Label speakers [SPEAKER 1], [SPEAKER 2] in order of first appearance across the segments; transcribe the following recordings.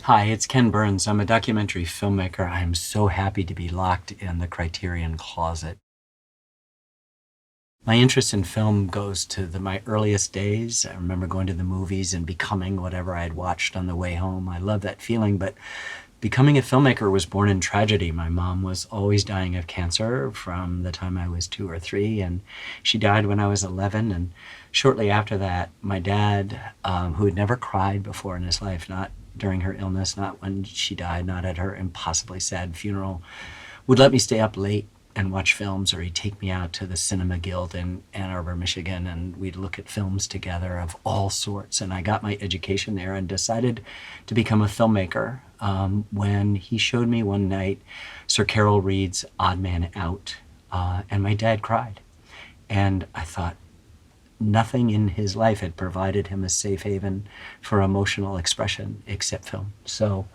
[SPEAKER 1] Hi, it's Ken Burns. I'm a documentary filmmaker. I am so happy to be locked in the Criterion closet. My interest in film goes to my earliest days. I remember going to the movies and becoming whatever I had watched on the way home. I love that feeling, but becoming a filmmaker was born in tragedy. My mom was always dying of cancer from the time I was 2 or 3, and she died when I was 11. And shortly after that, my dad, who had never cried before in his life, not during her illness, not when she died, not at her impossibly sad funeral, would let me stay up late and watch films, or he'd take me out to the Cinema Guild in Ann Arbor, Michigan, and we'd look at films together of all sorts. And I got my education there and decided to become a filmmaker when he showed me one night Sir Carol Reed's Odd Man Out, and my dad cried. And I thought, nothing in his life had provided him a safe haven for emotional expression except film. So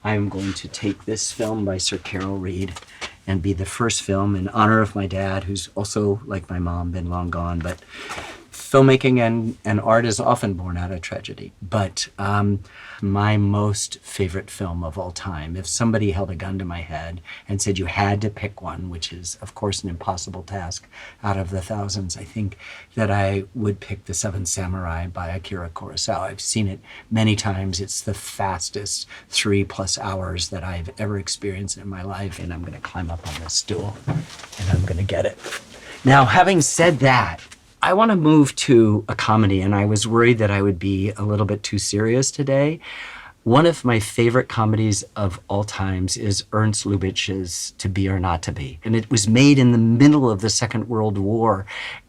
[SPEAKER 1] I'm going to take this film by Sir Carol Reed and be the first film in honor of my dad, who's also, like my mom, been long gone. But filmmaking and art is often born out of tragedy. But my most favorite film of all time, if somebody held a gun to my head and said you had to pick one, which is, of course, an impossible task out of the thousands, I think that I would pick The Seven Samurai by Akira Kurosawa. I've seen it many times. It's the fastest 3+ hours that I've ever experienced in my life. And I'm going to climb up on this stool and I'm going to get it. Now, having said that, I want to move to a comedy, and I was worried that I would be a little bit too serious today. One of my favorite comedies of all times is Ernst Lubitsch's To Be or Not to Be. And it was made in the middle of the Second World War,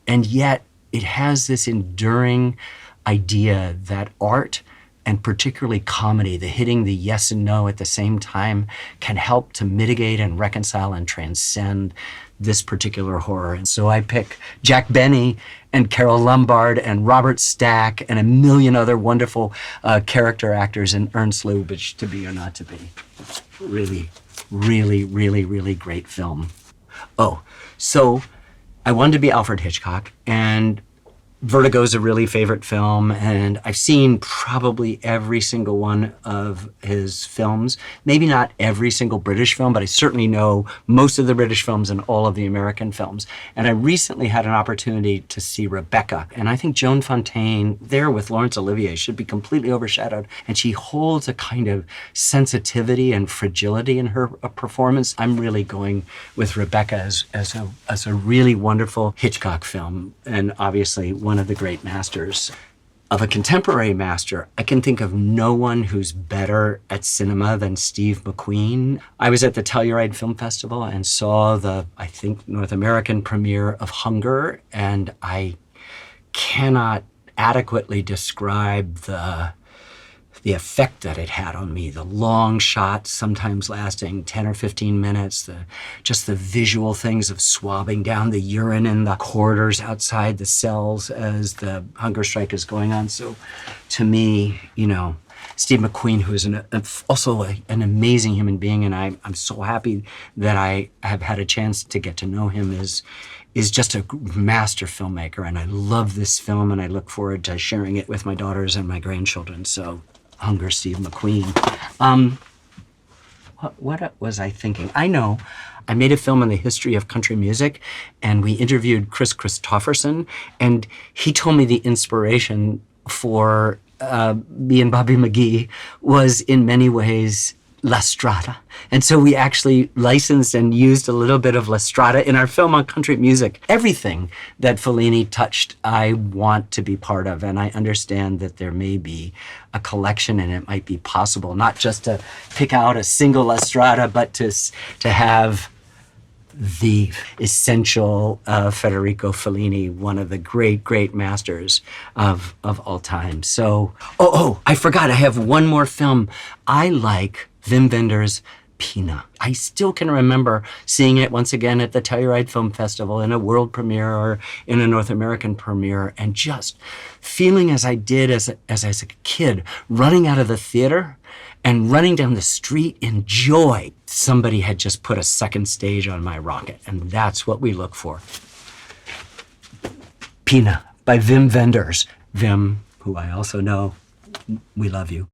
[SPEAKER 1] and yet it has this enduring idea that art, and particularly comedy, the hitting the yes and no at the same time, can help to mitigate and reconcile and transcend this particular horror. And so I pick Jack Benny and Carol Lombard and Robert Stack and a million other wonderful character actors in Ernst Lubitsch, To Be or Not to Be. Really, really, really, really great film. Oh, so I wanted to be Alfred Hitchcock, and Vertigo is a really favorite film, and I've seen probably every single one of his films. Maybe not every single British film, but I certainly know most of the British films and all of the American films. And I recently had an opportunity to see Rebecca, and I think Joan Fontaine, there with Laurence Olivier, should be completely overshadowed. And she holds a kind of sensitivity and fragility in her performance. I'm really going with Rebecca as a really wonderful Hitchcock film, and obviously one of the great masters. Of a contemporary master, I can think of no one who's better at cinema than Steve McQueen. I was at the Telluride Film Festival and saw the, I think, North American premiere of Hunger, and I cannot adequately describe the effect that it had on me. The long shots, sometimes lasting 10 or 15 minutes, just the visual things of swabbing down the urine in the corridors outside the cells as the hunger strike is going on. So to me, Steve McQueen, who is also an amazing human being, and I'm so happy that I have had a chance to get to know him, is just a master filmmaker. And I love this film, and I look forward to sharing it with my daughters and my grandchildren. So Hunger, Steve McQueen. What was I thinking? I know I made a film on the history of country music, and we interviewed Chris Christopherson, and he told me the inspiration for me and Bobby McGee was in many ways La Strada. And so we actually licensed and used a little bit of La Strada in our film on country music. Everything that Fellini touched, I want to be part of. And I understand that there may be a collection, and it might be possible not just to pick out a single La Strada, but to have the essential Federico Fellini, one of the great, great masters of all time. So, I forgot, I have one more film. I like Wim Wenders Pina. I still can remember seeing it once again at the Telluride Film Festival in a world premiere or in a North American premiere, and just feeling as I did as a kid, running out of the theater and running down the street in joy. Somebody had just put a second stage on my rocket, and that's what we look for. Pina by Wim Wenders. Wim, who I also know, we love you.